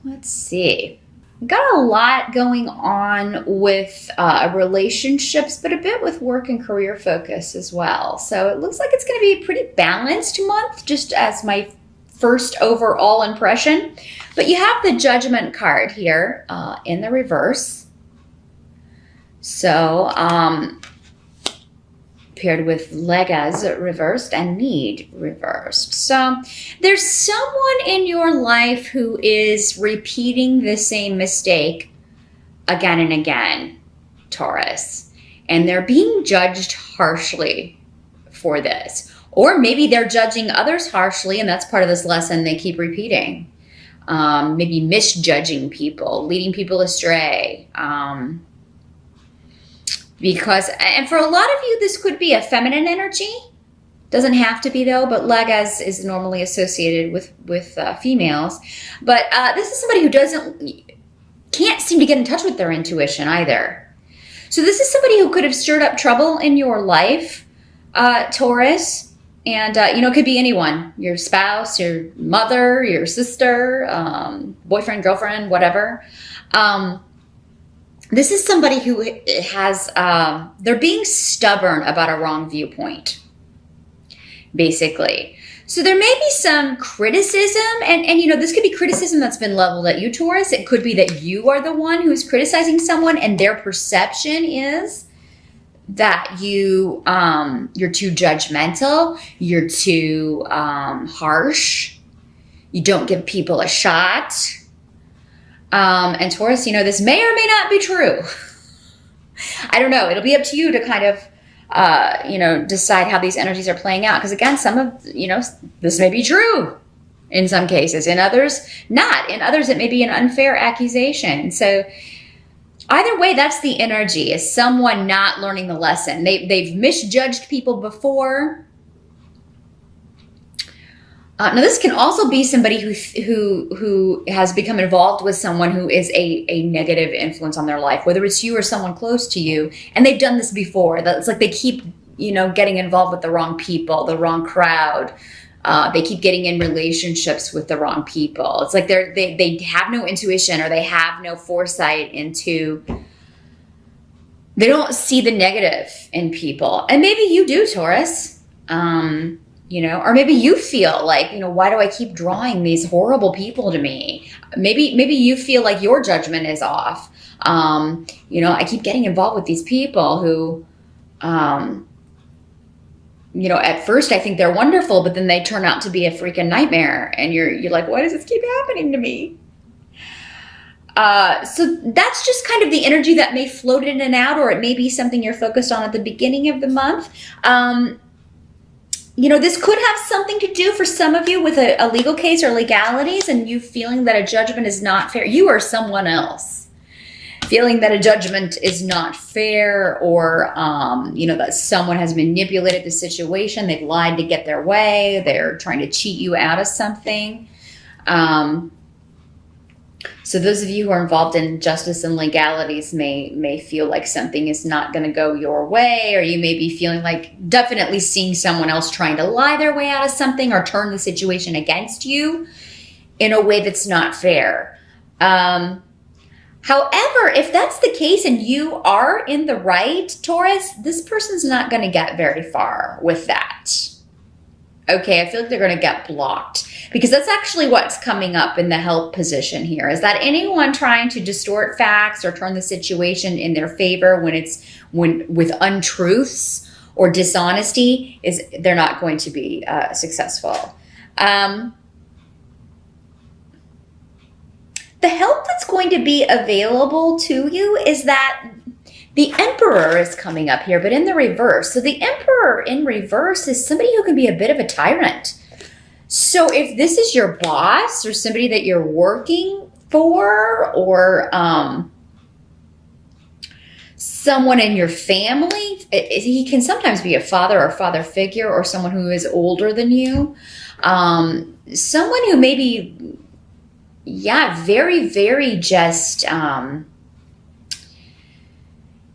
Let's see. Got a lot going on with relationships, but a bit with work and career focus as well. So it looks like it's going to be a pretty balanced month, just as my first overall impression. But you have the Judgment card here in the reverse. So paired with Legas reversed and Need reversed. So there's someone in your life who is repeating the same mistake again and again, Taurus. And they're being judged harshly for this. Or maybe they're judging others harshly, and that's part of this lesson they keep repeating. Maybe misjudging people, leading people astray. Because, and for a lot of you, this could be a feminine energy. Doesn't have to be though, but Legas is normally associated with females. But this is somebody who can't seem to get in touch with their intuition either. So this is somebody who could have stirred up trouble in your life, Taurus. And, it could be anyone, your spouse, your mother, your sister, boyfriend, girlfriend, whatever. This is somebody who has, they're being stubborn about a wrong viewpoint, basically. So there may be some criticism, and this could be criticism that's been leveled at you, Taurus. It could be that you are the one who's criticizing someone, and their perception is that you're too judgmental, you're too harsh, you don't give people a shot. And Taurus, this may or may not be true. I don't know. It'll be up to you to kind of, decide how these energies are playing out. Because again, some of, this may be true in some cases. In others, not. In others, it may be an unfair accusation. So either way, that's the energy, is someone not learning the lesson. They've misjudged people before. Now, this can also be somebody who has become involved with someone who is a negative influence on their life, whether it's you or someone close to you, and they've done this before. It's like they keep, getting involved with the wrong people, the wrong crowd. They keep getting in relationships with the wrong people. It's like they have no intuition, or they have no foresight into. They don't see the negative in people, and maybe you do, Taurus. Or maybe you feel like, why do I keep drawing these horrible people to me? Maybe you feel like your judgment is off. I keep getting involved with these people who, at first I think they're wonderful, but then they turn out to be a freaking nightmare. And you're like, why does this keep happening to me? So that's just kind of the energy that may float in and out, or it may be something you're focused on at the beginning of the month. This could have something to do for some of you with a legal case or legalities, and you feeling that a judgment is not fair. You or someone else feeling that a judgment is not fair, or, that someone has manipulated the situation. They've lied to get their way. They're trying to cheat you out of something. So those of you who are involved in justice and legalities may feel like something is not going to go your way, or you may be feeling like definitely seeing someone else trying to lie their way out of something or turn the situation against you in a way that's not fair. However, if that's the case and you are in the right, Taurus, this person's not going to get very far with that. Okay, I feel like they're going to get blocked, because that's actually what's coming up in the help position here, is that anyone trying to distort facts or turn the situation in their favor when with untruths or dishonesty, they're not going to be successful. The help that's going to be available to you is that the Emperor is coming up here, but in the reverse. So the Emperor in reverse is somebody who can be a bit of a tyrant. So if this is your boss or somebody that you're working for, or someone in your family, he can sometimes be a father or father figure, or someone who is older than you. Someone who maybe, very, very just...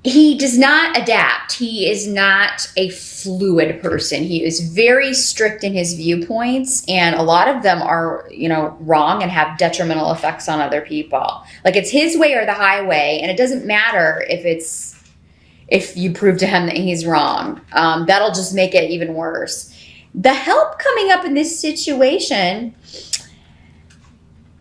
he does not adapt. He is not a fluid person. He is very strict in his viewpoints, and a lot of them are, wrong and have detrimental effects on other people. Like, it's his way or the highway, and it doesn't matter if you prove to him that he's wrong. That'll just make it even worse. The help coming up in this situation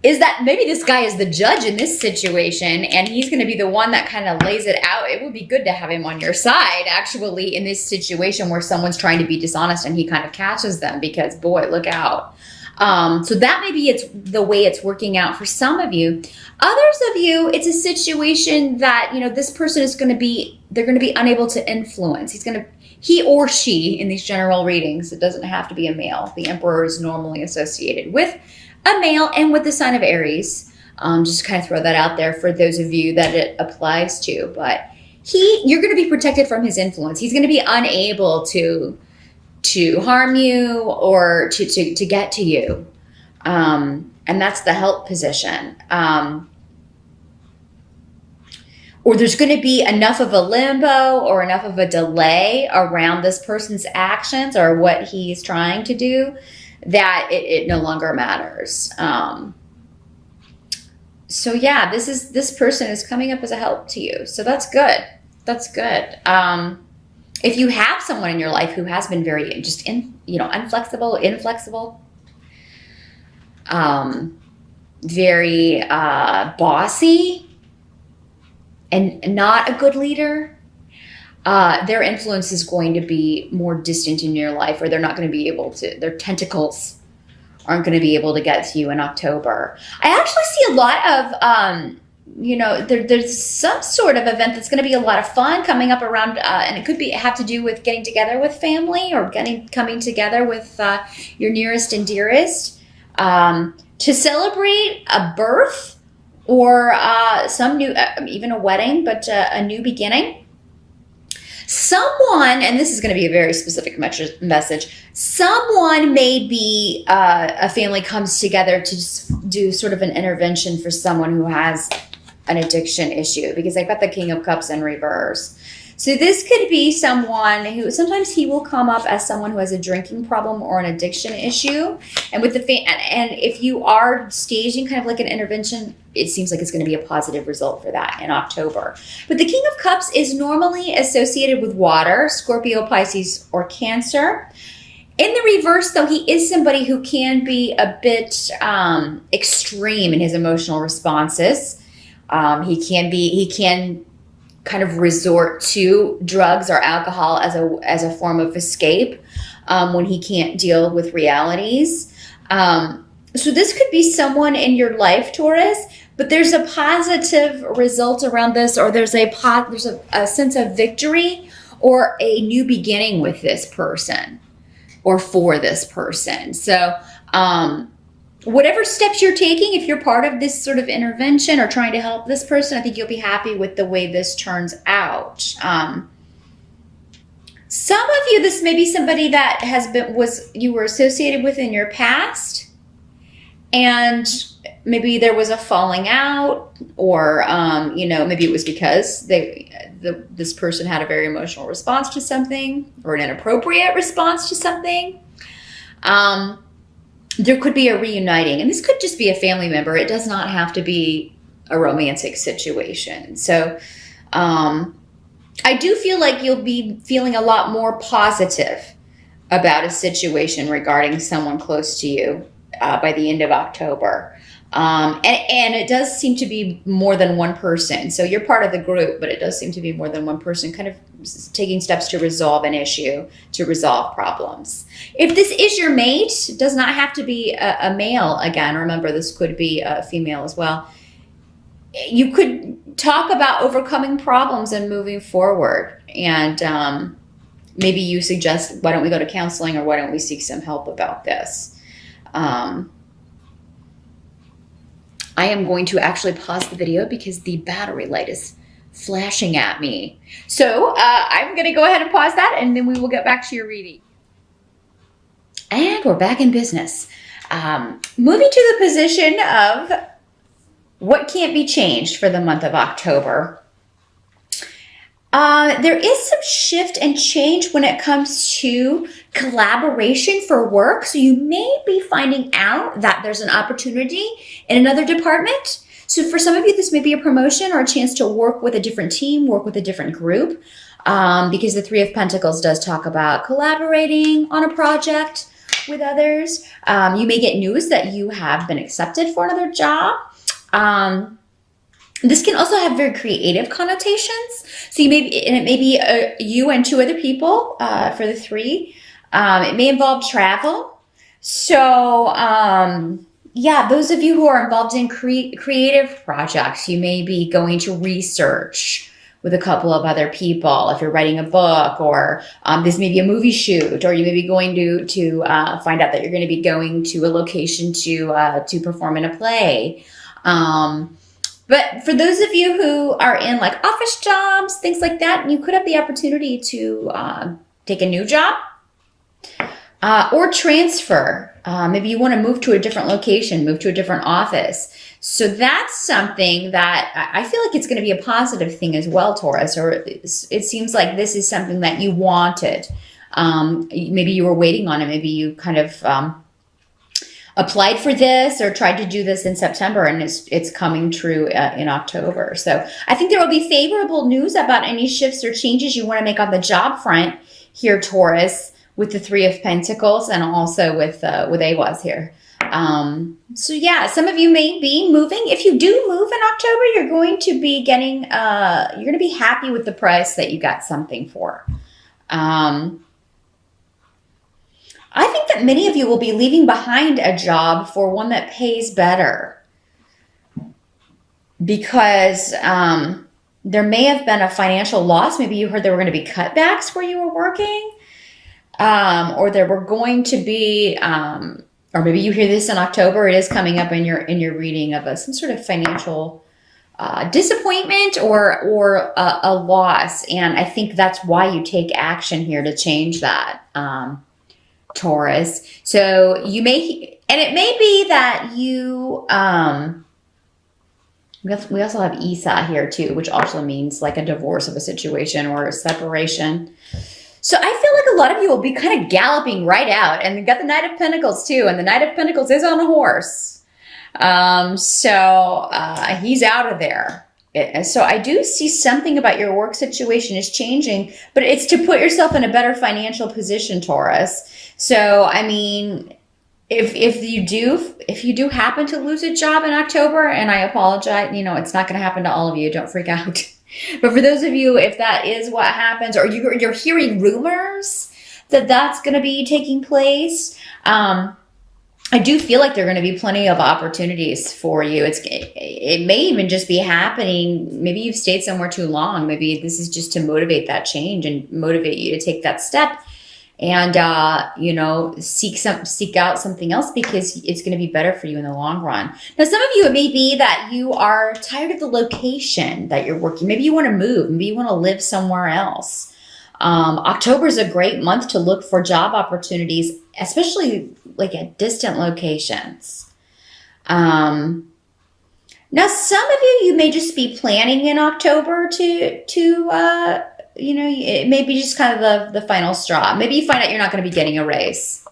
is that maybe this guy is the judge in this situation, and he's going to be the one that kind of lays it out. It would be good to have him on your side, actually, in this situation where someone's trying to be dishonest and he kind of catches them, because, boy, look out. So that maybe it's the way it's working out for some of you. Others of you, it's a situation that, this person is they're going to be unable to influence. He or she, in these general readings, it doesn't have to be a male. The Emperor is normally associated with a male and with the sign of Aries. Just kind of throw that out there for those of you that it applies to. But you're going to be protected from his influence. He's going to be unable to harm you or to get to you. And that's the help position. Or there's going to be enough of a limbo or enough of a delay around this person's actions or what he's trying to do that it no longer matters. So yeah, this person is coming up as a help to you. So that's good. That's good. If you have someone in your life who has been very inflexible, very bossy, and not a good leader, their influence is going to be more distant in your life, or they're not going to be able to, their tentacles aren't going to be able to get to you in October. I actually see a lot of, there's some sort of event that's going to be a lot of fun coming up around, and it could have to do with getting together with family or coming together with your nearest and dearest to celebrate a birth or some new, even a wedding, but a new beginning. Someone, and this is going to be a very specific message, someone, maybe a family comes together to just do sort of an intervention for someone who has an addiction issue, because I've got the King of Cups in reverse. So this could be someone who, sometimes he will come up as someone who has a drinking problem or an addiction issue. And with and if you are staging kind of like an intervention, it seems like it's going to be a positive result for that in October. But the King of Cups is normally associated with water, Scorpio, Pisces, or Cancer. In the reverse, though, he is somebody who can be a bit extreme in his emotional responses. He can kind of resort to drugs or alcohol as a form of escape when he can't deal with realities. So this could be someone in your life, Taurus, but there's a positive result around this, or there's a sense of victory or a new beginning with this person or for this person. So whatever steps you're taking, if you're part of this sort of intervention or trying to help this person, I think you'll be happy with the way this turns out. Some of you, this may be somebody that you were associated with in your past, and maybe there was a falling out, or maybe it was because this person had a very emotional response to something, or an inappropriate response to something. There could be a reuniting, and this could just be a family member. It does not have to be a romantic situation. So I do feel like you'll be feeling a lot more positive about a situation regarding someone close to you by the end of October. And it does seem to be more than one person. So you're part of the group, but it does seem to be more than one person kind of taking steps to resolve an issue, to resolve problems. If this is your mate, it does not have to be a male. Again, remember, this could be a female as well. You could talk about overcoming problems and moving forward. And maybe you suggest, why don't we go to counseling, or why don't we seek some help about this? I am going to actually pause the video because the battery light is flashing at me. So I'm going to go ahead and pause that, and then we will get back to your reading. And we're back in business. Moving to the position of what can't be changed for the month of October. There is some shift and change when it comes to collaboration for work. So you may be finding out that there's an opportunity in another department. So for some of you, this may be a promotion or a chance to work with a different team, work with a different group, because the Three of Pentacles does talk about collaborating on a project with others. You may get news that you have been accepted for another job. This can also have very creative connotations. So it may be you and two other people for the three. It may involve travel. So yeah, those of you who are involved in creative projects, you may be going to research with a couple of other people. If you're writing a book, or this may be a movie shoot, or you may be going to find out that you're going to be going to a location to perform in a play. But for those of you who are in like office jobs, things like that, you could have the opportunity to take a new job or transfer. Maybe you want to move to a different location, move to a different office. So that's something that I feel like it's going to be a positive thing as well, Taurus, or it seems like this is something that you wanted. Maybe you were waiting on it. Maybe you kind of applied for this or tried to do this in September, and it's coming true in October. So I think there will be favorable news about any shifts or changes you want to make on the job front here, Taurus, with the Three of Pentacles and also with Awaz here. So yeah, some of you may be moving. If you do move in October, you're going to be getting, you're going to be happy with the price that you got something for. I think that many of you will be leaving behind a job for one that pays better, because there may have been a financial loss. Maybe you heard there were going to be cutbacks where you were working, or there were going to be, or maybe you hear this in October. It is coming up in your reading of some sort of financial disappointment or a loss, and I think that's why you take action here to change that. Taurus. So you may, and it may be that you, we also have Isa here too, which also means like a divorce of a situation or a separation. So I feel like a lot of you will be kind of galloping right out, and you got the Knight of Pentacles too, and the Knight of Pentacles is on a horse. So he's out of there. So I do see something about your work situation is changing, but it's to put yourself in a better financial position, Taurus. So, I mean, if you do happen to lose a job in October, and I apologize, it's not going to happen to all of you. Don't freak out. But for those of you, if that is what happens, or you're hearing rumors that that's going to be taking place, I do feel like there are going to be plenty of opportunities for you. It may even just be happening. Maybe you've stayed somewhere too long. Maybe this is just to motivate that change and motivate you to take that step and, seek out something else, because it's going to be better for you in the long run. Now, some of you, it may be that you are tired of the location that you're working. Maybe you want to move. Maybe you want to live somewhere else. October is a great month to look for job opportunities, especially like at distant locations. Now, some of you may just be planning in October to it may be just kind of the final straw. Maybe you find out you're not going to be getting a raise,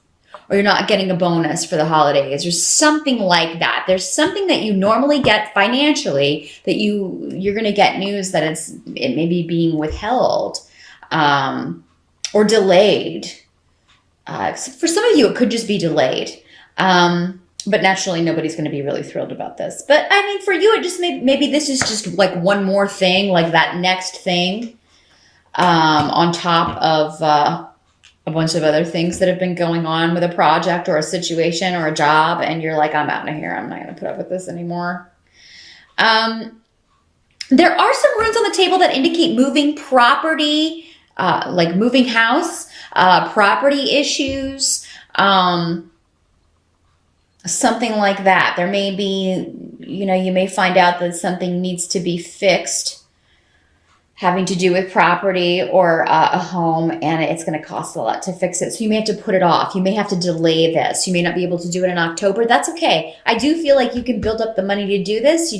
or you're not getting a bonus for the holidays, or something like that. There's something that you normally get financially that you're going to get news that it may be being withheld. Or delayed. For some of you, it could just be delayed. But naturally, nobody's going to be really thrilled about this. But I mean, for you, it just maybe this is just like one more thing, like that next thing, on top of a bunch of other things that have been going on with a project or a situation or a job, and you're like, I'm out of here. I'm not going to put up with this anymore. There are some runes on the table that indicate moving property, like moving house, property issues, something like that. There may be, you may find out that something needs to be fixed having to do with property or a home, and it's going to cost a lot to fix it. So you may have to put it off. You may have to delay this. You may not be able to do it in October. That's okay. I do feel like you can build up the money to do this.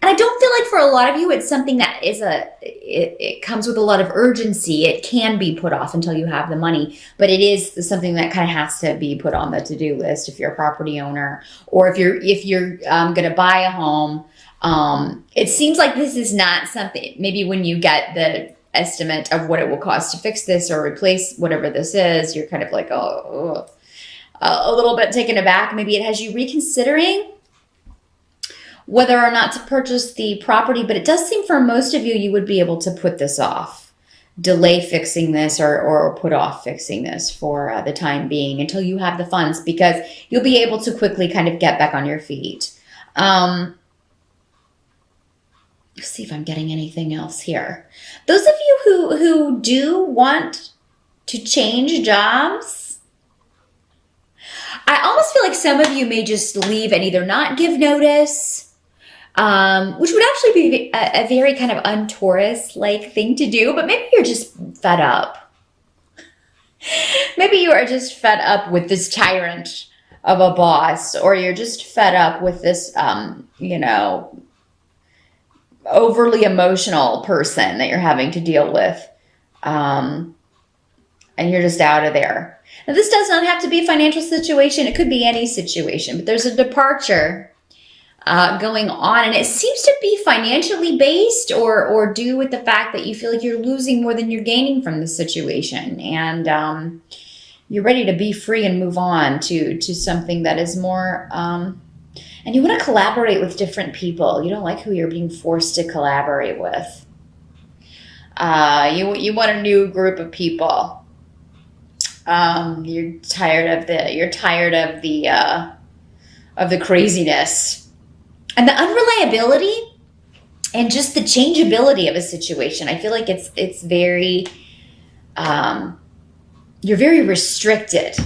And I don't feel like for a lot of you, it's something that is it comes with a lot of urgency. It can be put off until you have the money, but it is something that kind of has to be put on the to-do list if you're a property owner, or if you're going to buy a home. It seems like this is not something, maybe when you get the estimate of what it will cost to fix this or replace whatever this is, you're kind of like, a little bit taken aback. Maybe it has you reconsidering whether or not to purchase the property, but it does seem for most of you, you would be able to put this off, delay fixing this, or put off fixing this for the time being until you have the funds, because you'll be able to quickly kind of get back on your feet. Let's see if I'm getting anything else here. Those of you who do want to change jobs, I almost feel like some of you may just leave and either not give notice, which would actually be a very kind of un-Taurus-like thing to do, but maybe you're just fed up. Maybe you are just fed up with this tyrant of a boss, or you're just fed up with this, overly emotional person that you're having to deal with, and you're just out of there. Now, this does not have to be a financial situation. It could be any situation, but there's a departure going on, and it seems to be financially based or due with the fact that you feel like you're losing more than you're gaining from the situation, and you're ready to be free and move on to something that is more, and you want to collaborate with different people. You don't like who you're being forced to collaborate with. You want a new group of people. You're tired of the craziness and the unreliability and just the changeability of a situation. I feel like it's very, you're very restricted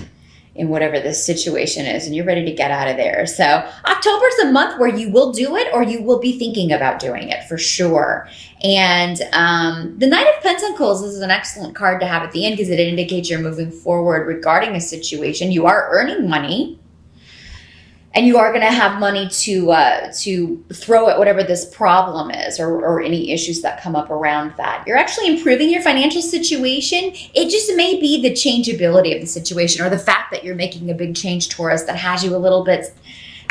in whatever this situation is, and you're ready to get out of there. So October's a month where you will do it, or you will be thinking about doing it for sure. And the Knight of Pentacles is an excellent card to have at the end, because it indicates you're moving forward regarding a situation. You are earning money, and you are going to have money to throw at whatever this problem is, or any issues that come up around that. You're actually improving your financial situation. It just may be the changeability of the situation, or the fact that you're making a big change, Taurus, that has you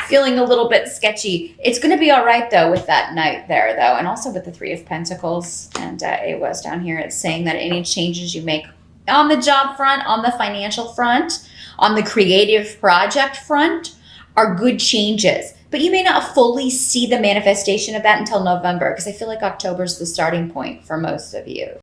feeling a little bit sketchy. It's going to be all right, though, with that Knight there, though, and also with the Three of Pentacles. And it was down here. It's saying that any changes you make on the job front, on the financial front, on the creative project front, are good changes, but you may not fully see the manifestation of that until November, because I feel like October is the starting point for most of you.